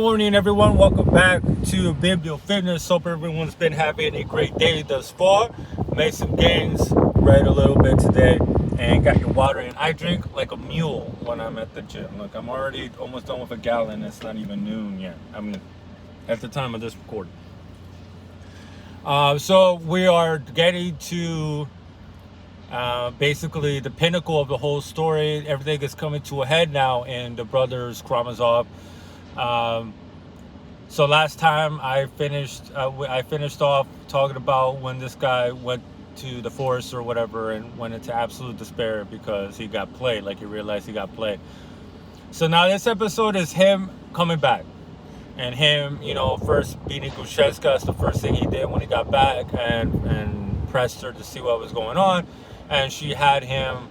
Morning, everyone. Welcome back to Biblio Fitness. Hope everyone's been having a great day thus far. Made some gains, read a little bit today, and got your water in. I drink like a mule when I'm at the gym. Look, I'm already almost done with a gallon. It's not even noon yet. I mean, at the time of this recording. So we are getting to basically the pinnacle of the whole story. Everything is coming to a head now in the brothers Karamazov. So last time I finished off talking about when this guy went to the forest or whatever and went into absolute despair because he got played, like he realized he got played. So now this episode is him coming back and him, first beating Grushevska. That's the first thing he did when he got back and pressed her to see what was going on. And she had him,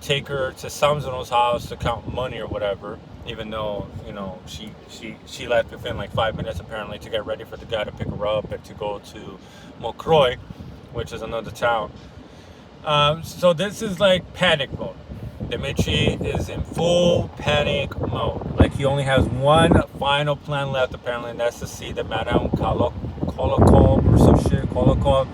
take her to Samsonov's house to count money or whatever, even though, she left within like 5 minutes apparently to get ready for the guy to pick her up and to go to Mokroy, which is another town. So this is like panic mode. Dmitri is in full panic mode. Like he only has one final plan left apparently, and that's to see the Madame Kolokov or some shit, Kolokov,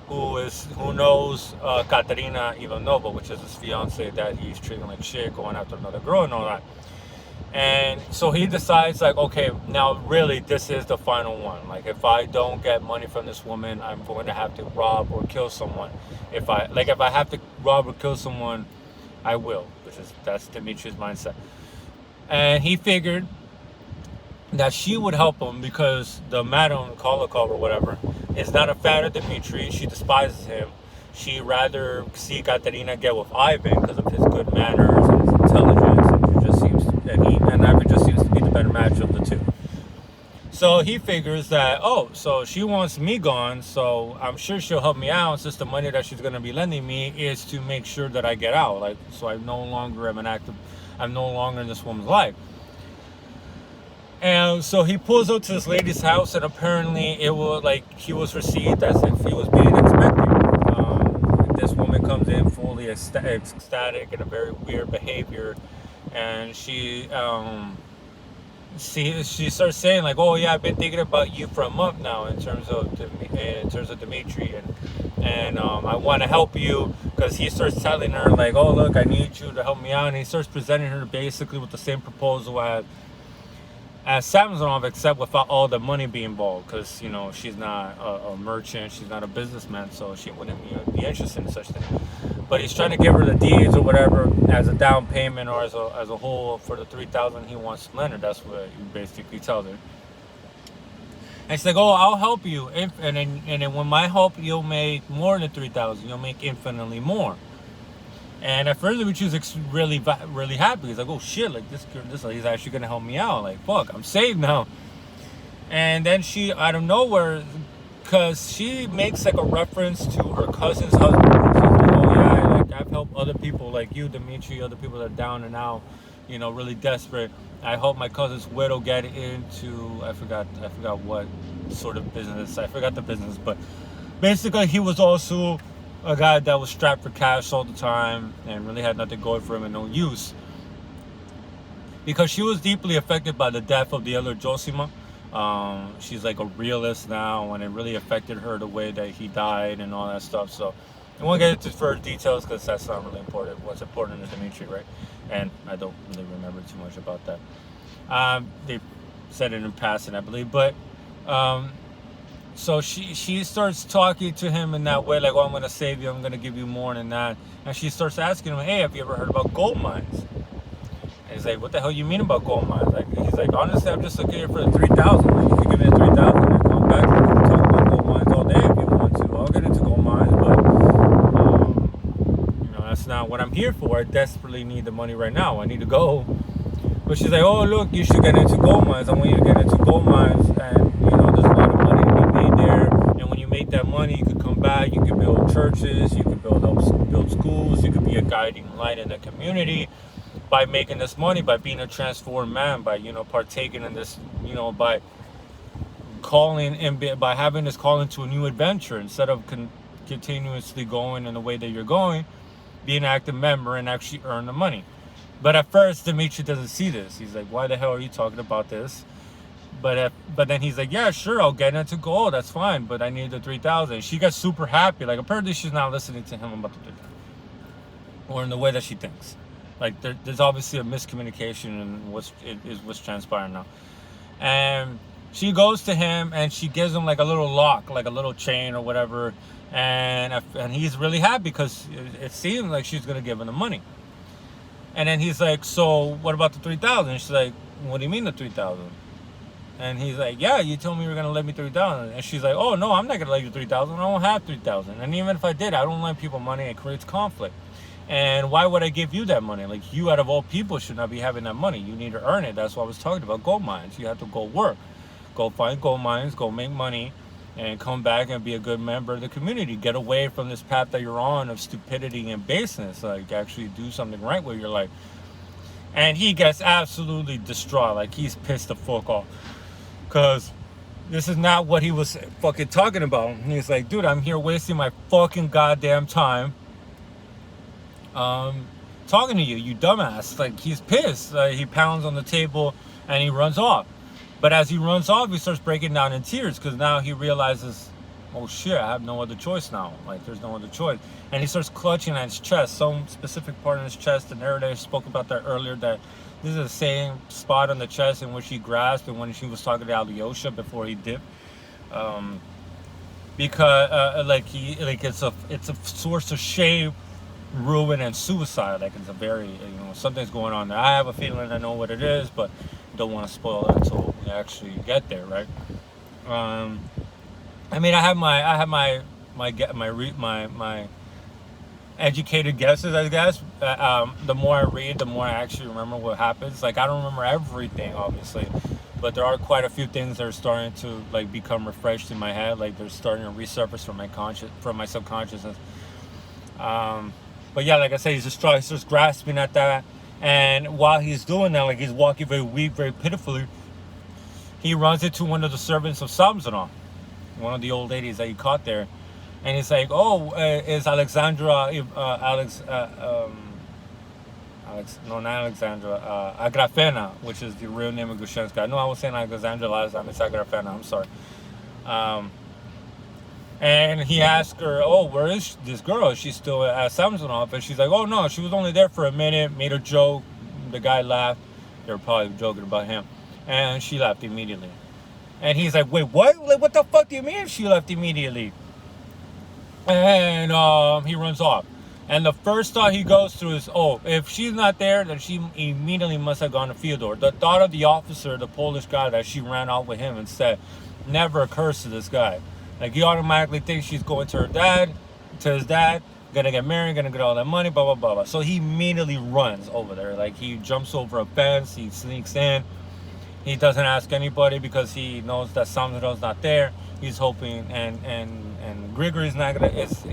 who knows Katerina Ivanova, which is his fiance that he's treating like shit, going after another girl and all that. And so he decides, like, okay, now really this is the final one. Like, if I don't get money from this woman, I'm going to have to rob or kill someone. If I have to rob or kill someone, I will. That's Dimitri's mindset. And he figured that she would help him because the Madame Kolokov or whatever is not a fan of Dmitri. She despises him. She'd rather see Katerina get with Ivan because of his good manners and his intelligence, and Ivan just seems to be the better match of the two. So he figures that, so she wants me gone, so I'm sure she'll help me out since the money that she's going to be lending me is to make sure that I get out. Like, so I'm no longer in this woman's life. And so he pulls up to this lady's house, and apparently it was like he was received as if he was being expected. This woman comes in fully ecstatic and a very weird behavior, and she starts saying like, "Oh yeah, I've been thinking about you for a month now in terms of Dmitri, and I want to help you," because he starts telling her like, "Oh look, I need you to help me out," and he starts presenting her basically with the same proposal as Samsonov, except without all the money being involved, because she's not a merchant, she's not a businessman, so she wouldn't be interested in such thing. But he's trying to give her the deeds or whatever as a down payment or as a whole for the $3,000 he wants to lend her. That's what he basically tells her. And she's like, "Oh, I'll help you, and then when my help, you'll make more than $3,000. You'll make infinitely more." And at first, Dmitri was really, really happy. He's like, "Oh shit! Like this lady's actually gonna help me out. Like fuck, I'm saved now." And then she, out of nowhere, because she makes like a reference to her cousin's husband. She's like, "Oh yeah, like I've helped other people like you, Dmitri, other people that are down and out, really desperate. I helped my cousin's widow get into I forgot what sort of business. I forgot the business, but basically he was also a guy that was strapped for cash all the time and really had nothing going for him and no use. Because she was deeply affected by the death of the other Josima. She's like a realist now, and it really affected her the way that he died and all that stuff. So I won't get into further details because that's not really important. What's important is Dmitri, right? And I don't really remember too much about that. They said it in passing, I believe, but so she starts talking to him in that way, like, "Oh, I'm going to save you, I'm going to give you more than that." And she starts asking him, "Hey, have you ever heard about gold mines?" And he's like, "What the hell you mean about gold mines?" Like, he's like, "Honestly, I'm just looking here for the $3,000. Like, if you give me the $3,000, and come back and talk about gold mines all day if you want to. I'll get into gold mines, but that's not what I'm here for. I desperately need the money right now. I need to go." But she's like, "Oh, look, you should get into gold mines. I want you to get into gold mines, and there's a lot of money to be made there. And when you make that money, you could come back, you could build churches, you could build schools, you could be a guiding light in the community by making this money, by being a transformed man, by partaking in this, by calling and by having this call into a new adventure instead of continuously going in the way that you're going, be an active member and actually earn the money." But at first, Dmitri doesn't see this. He's like, "Why the hell are you talking about this?" but then he's like, yeah, sure, I'll get it to go. That's fine, but I need the 3,000. She gets super happy. Like apparently she's not listening to him about the 3,000, or in the way that she thinks. Like there's obviously a miscommunication in what's transpiring now. And she goes to him and she gives him like a little lock, like a little chain or whatever. And he's really happy because it seems like she's gonna give him the money. And then he's like, so what about the 3,000? She's like, what do you mean the 3,000? And he's like, yeah, you told me you were gonna let me 3,000. And she's like, oh no, I'm not gonna let you 3,000. I don't have 3,000. And even if I did, I don't lend people money. It creates conflict. And why would I give you that money? Like, you out of all people should not be having that money. You need to earn it. That's what I was talking about. Gold mines. You have to go work, go find gold mines, go make money, and come back and be a good member of the community. Get away from this path that you're on of stupidity and baseness. Like, actually do something right with your life. And he gets absolutely distraught. Like, he's pissed the fuck off. Because this is not what he was fucking talking about. And he's like, dude, I'm here wasting my fucking goddamn time talking to you, you dumbass. Like, he's pissed. He pounds on the table and he runs off. But as he runs off, he starts breaking down in tears because now he realizes, oh shit, I have no other choice now. Like, there's no other choice. And he starts clutching at his chest, some specific part in his chest. The narrator spoke about that earlier, that this is the same spot on the chest in which he grasped and when she was talking to Alyosha before he dipped. Because it's a source of shame, ruin, and suicide. Like, it's a very, something's going on there. I have a feeling I know what it is, but don't want to spoil it until we actually get there, right? I mean, I have my educated guesses, I guess. The more I read, the more I actually remember what happens. Like, I don't remember everything, obviously, but there are quite a few things that are starting to like become refreshed in my head. Like, they're starting to resurface from my subconsciousness. But yeah, like I said, he's just grasping at that. And while he's doing that, like, he's walking very weak, very pitifully, he runs into one of the servants of Samsonov, one of the old ladies that he caught there. And he's like, oh, is Alexandra, Agrafena, which is the real name of Grushenska. No, I was saying Alexandra last time. It's Agrafena, I'm sorry. And he asked her, oh, where is this girl? Is she still at Samsonov? And she's like, oh, no, she was only there for a minute, made a joke. The guy laughed. They were probably joking about him. And she left immediately. And he's like, wait, what? Like, what the fuck do you mean she left immediately? And he runs off. And the first thought he goes through is, oh, if she's not there, then she immediately must have gone to Fyodor. The thought of the officer, the Polish guy, that she ran off with him instead, never occurs to this guy. Like, he automatically thinks she's going to his dad, gonna get married, gonna get all that money, blah, blah, blah, blah. So he immediately runs over there. Like, he jumps over a fence, he sneaks in. He doesn't ask anybody because he knows that Samsonov's not there. He's hoping, and Grigory's not gonna, is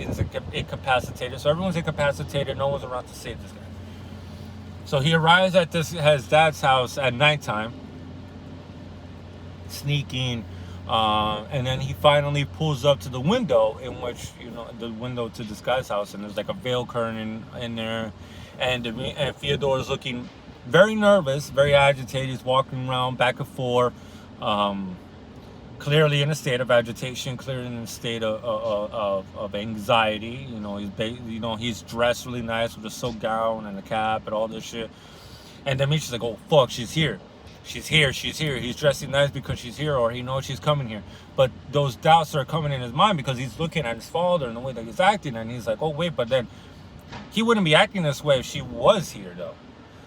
incapacitated. So everyone's incapacitated, no one's around to save this guy. So he arrives at his dad's house at nighttime, sneaking. And then he finally pulls up to the window, in which, the window to this guy's house, and there's like a veil curtain in there, and Fyodor is looking very nervous, very agitated. He's walking around back and forth, clearly in a state of agitation, clearly in a state of anxiety. He's dressed really nice with a silk gown and a cap and all this shit. And Dmitri's like, oh fuck, she's here. She's here. He's dressing nice because she's here, or he knows she's coming here. But those doubts are coming in his mind because he's looking at his father and the way that he's acting, and he's like, oh wait, but then he wouldn't be acting this way if she was here though.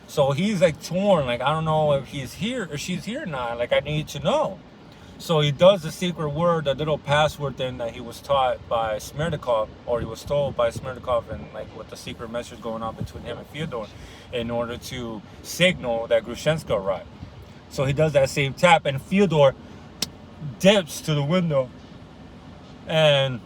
So he's like torn, like, I don't know if he's here or she's here now. Like, I need to know. So he does the secret word, the little password thing that he was taught by Smerdyakov, or he was told by Smerdyakov, and like with the secret message going on between him and Fyodor, in order to signal that Grushenska arrived. So he does that same tap, and Fyodor dips to the window and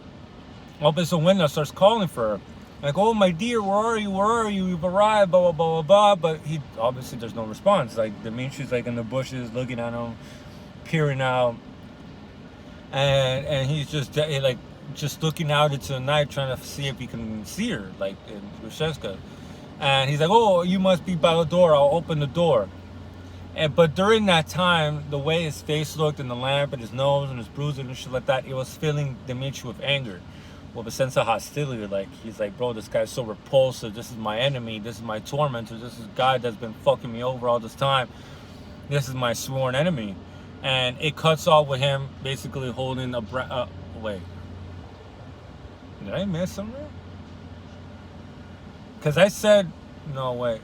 opens the window, starts calling for her. Like, oh, my dear, where are you? You've arrived, blah, blah, blah, blah, blah. But he, obviously, there's no response. Like, Dimitri's like in the bushes, looking at him, peering out. And he's just looking out into the night, trying to see if he can see her, like, in Grushenska. And he's like, oh, you must be by the door. I'll open the door. But during that time, the way his face looked and the lamp and his nose and his bruising and shit like that, it was filling Dmitri with anger, with a sense of hostility. Like, he's like, bro, this guy's so repulsive. This is my enemy. This is my tormentor. This is a guy that's been fucking me over all this time. This is my sworn enemy. And it cuts off with him basically holding a wait. Did I miss something? Because I said, no, wait.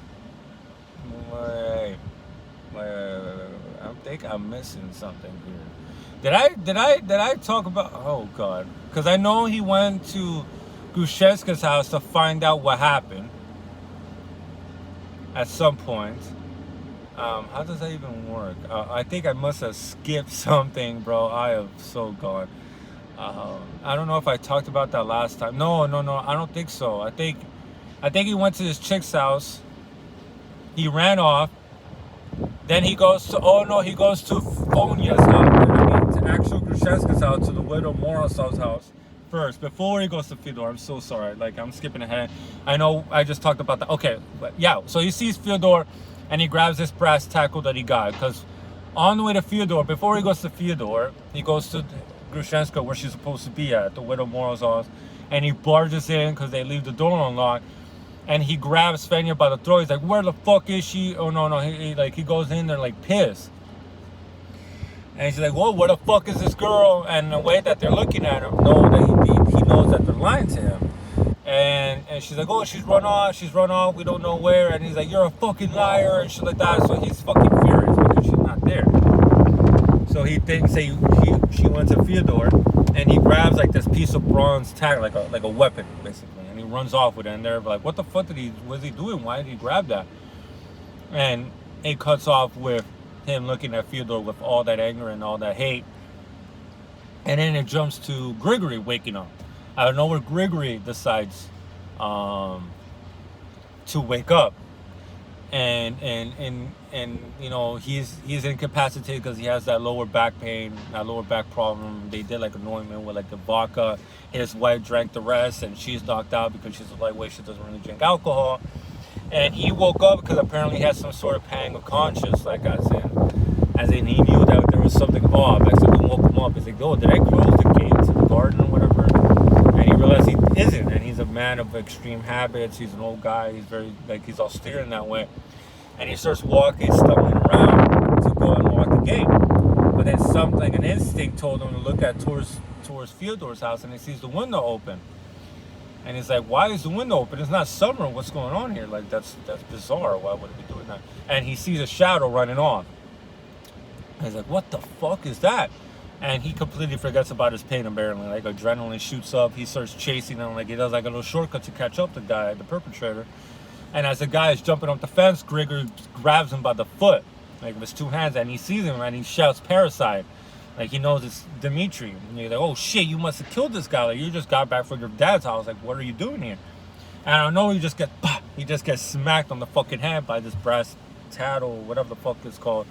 I think I'm missing something here. Did I talk about? Oh God, because I know he went to Grushevska's house to find out what happened. At some point, how does that even work? I think I must have skipped something, bro. I am so gone. I don't know if I talked about that last time. No. I don't think so. I think he went to this chick's house. He ran off. Then he goes to Fonya's house. To actual Grushevska's house, to the widow Morozov's house first, before he goes to Fyodor. I'm so sorry. Like, I'm skipping ahead. I know I just talked about that. Okay, but yeah. So he sees Fyodor, and he grabs this brass tackle that he got. Because on the way to Fyodor, before he goes to Fyodor, he goes to Grushevska, where she's supposed to be at, the widow Morozov's, and he barges in because they leave the door unlocked. And he grabs Fenya by the throat. He's like, where the fuck is she? Oh, no. He goes in there, like, pissed. And she's like, whoa, where the fuck is this girl? And the way that they're looking at him, he knows that they're lying to him. And she's like, oh, she's run off. We don't know where. And he's like, you're a fucking liar and shit like that. So he's fucking furious because she's not there. So he thinks that she went to Fyodor. And he grabs, like, this piece of bronze tag, like a weapon, basically. And he runs off with it, and they're like, what the fuck was he doing? Why did he grab that? And it cuts off with him looking at Fyodor with all that anger and all that hate. And then it jumps to Grigory waking up. Out of nowhere, Grigory decides to wake up. And you know, he's incapacitated because he has that lower back pain, that lower back problem. They did like an ointment with like the vodka. His wife drank the rest, and she's knocked out because she's a lightweight. She doesn't really drink alcohol. And he woke up because apparently he had some sort of pang of conscience, like as in he knew that there was something off. Like, something woke him up. He's like, oh, did I close the gate to the garden or whatever? And he realized he isn't, and he's a man of extreme habits. He's an old guy. He's very, like, he's austere in that way. And he starts walking, stumbling around to go and walk the gate. But then something, an instinct told him to look at towards Fyodor's house, and he sees the window open. And he's like, why is the window open? It's not summer. What's going on here? Like, that's bizarre. Why would it be doing that? And he sees a shadow running on. And he's like, what the fuck is that? And he completely forgets about his pain, apparently. Like, adrenaline shoots up. He starts chasing him. Like, he does like a little shortcut to catch up the guy, the perpetrator. And as the guy is jumping up the fence, Grigor grabs him by the foot, like, with his two hands. And he sees him, and he shouts, parasite. Like, he knows it's Dmitri. And he's like, oh, shit, you must have killed this guy. Like, you just got back from your dad's house. Like, what are you doing here? And I don't know, he just gets smacked on the fucking head by this brass tattle, whatever the fuck it's called,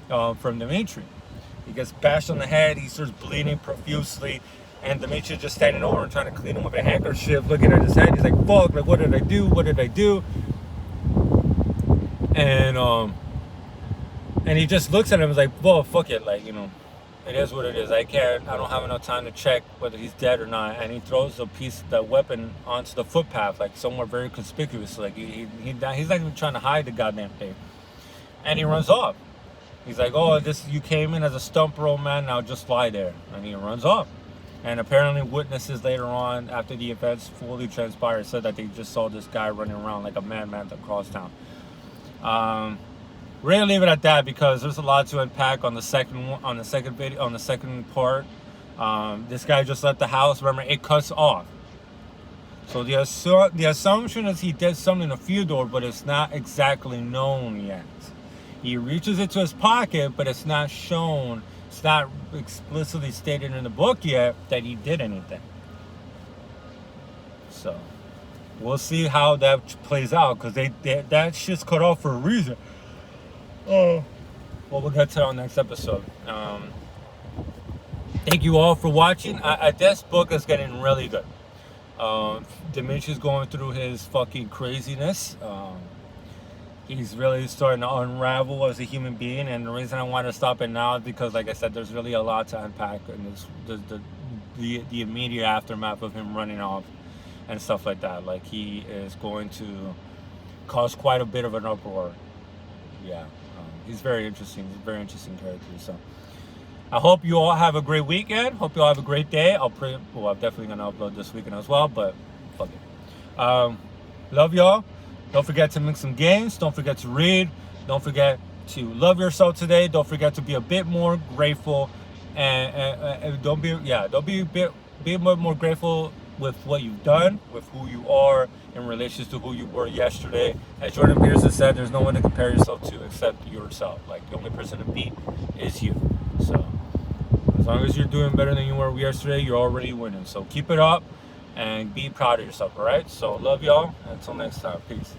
from Dmitri. He gets bashed on the head. He starts bleeding profusely. And Dmitri just standing over and trying to clean him with a handkerchief, looking at his head. He's like, fuck, like, what did I do? What did I do? And he just looks at him and is like, well, fuck it. Like, you know, it is what it is. I don't have enough time to check whether he's dead or not. And he throws that weapon onto the footpath, like, somewhere very conspicuous. Like, he's not even trying to hide the goddamn thing. And he runs off. He's like, oh, you came in as a stumper, old man, now just lie there. And he runs off. And apparently witnesses later on, after the events fully transpired, said that they just saw this guy running around like a madman across town. We're gonna leave it at that because there's a lot to unpack on the second part. This guy just left the house. Remember, it cuts off. So the assumption is he did something to Fyodor, but it's not exactly known yet. He reaches into his pocket, but it's not shown. It's not explicitly stated in the book yet that he did anything. So we'll see how that plays out, because that shit's cut off for a reason. Well, we'll get to that on the next episode. Thank you all for watching. This book is getting really good. Dimitri's going through his fucking craziness. he's really starting to unravel as a human being. And the reason I want to stop it now is because, like I said, there's really a lot to unpack in this, the immediate aftermath of him running off and stuff like that. Like, he is going to cause quite a bit of an uproar. Yeah, he's very interesting. He's a very interesting character. So I hope you all have a great weekend. Hope you all have a great day. I'm definitely gonna upload this weekend as well, but fuck it. Love y'all. Don't forget to make some games. Don't forget to read. Don't forget to love yourself today. Don't forget to be a bit more grateful, and don't be a bit more grateful with what you've done, with who you are in relation to who you were yesterday. As Jordan Peterson said, there's no one to compare yourself to except yourself. Like, the only person to beat is you. So as long as you're doing better than you were yesterday, you're already winning. So keep it up and be proud of yourself, all right? So love y'all. Until next time, peace.